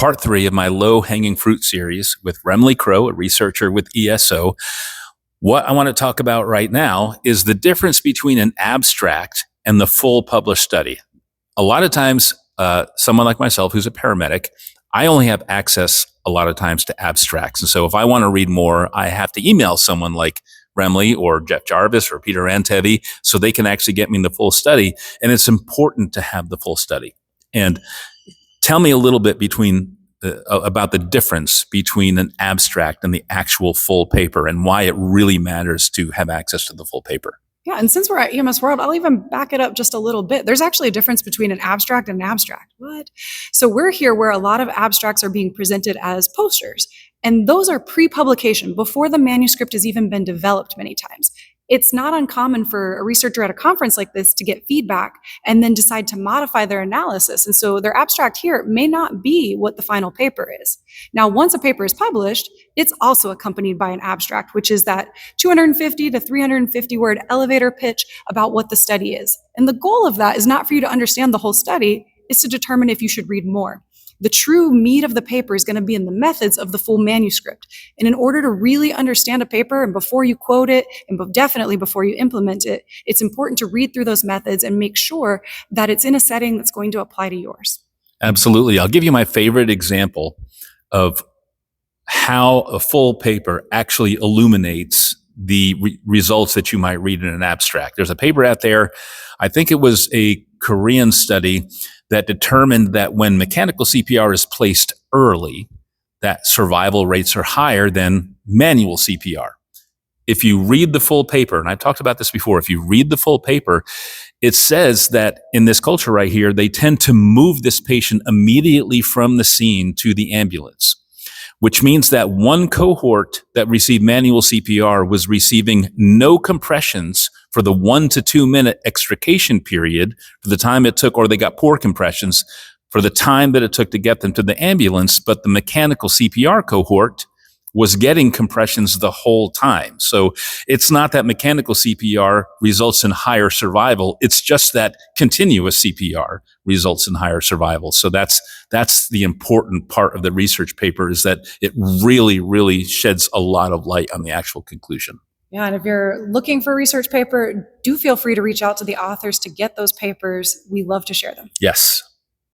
part 3 of my low-hanging fruit series with Remle Crowe, a researcher with ESO. What I want to talk about right now is the difference between an abstract and the full published study. A lot of times, someone like myself who's a paramedic, I only have access a lot of times to abstracts. And so if I want to read more, I have to email someone like Remle or Jeff Jarvis or Peter Antevi so they can actually get me the full study. And it's important to have the full study. And tell me a little bit about the difference between an abstract and the actual full paper and why it really matters to have access to the full paper. Yeah, and since we're at EMS World, I'll even back it up just a little bit. There's actually a difference between an abstract and an abstract. What? So we're here where a lot of abstracts are being presented as posters, and those are pre-publication, before the manuscript has even been developed many times. It's not uncommon for a researcher at a conference like this to get feedback and then decide to modify their analysis. And so their abstract here may not be what the final paper is. Now, once a paper is published, it's also accompanied by an abstract, which is that 250 to 350 word elevator pitch about what the study is. And the goal of that is not for you to understand the whole study, it's to determine if you should read more. The true meat of the paper is going to be in the methods of the full manuscript. And in order to really understand a paper, and before you quote it, and definitely before you implement it, it's important to read through those methods and make sure that it's in a setting that's going to apply to yours. Absolutely. I'll give you my favorite example of how a full paper actually illuminates the results that you might read in an abstract. There's a paper out there, I think it was a Korean study, that determined that when mechanical CPR is placed early, that survival rates are higher than manual CPR. If you read the full paper, and I've talked about this before, if you read the full paper, it says that in this culture right here, they tend to move this patient immediately from the scene to the ambulance, which means that one cohort that received manual CPR was receiving no compressions for the 1 to 2 minute extrication period for the time it took, or they got poor compressions for the time that it took to get them to the ambulance. But the mechanical CPR cohort was getting compressions the whole time. So it's not that mechanical CPR results in higher survival. It's just that continuous CPR results in higher survival. So that's the important part of the research paper, is that it really, really sheds a lot of light on the actual conclusion. Yeah, and if you're looking for a research paper, do feel free to reach out to the authors to get those papers. We love to share them. Yes.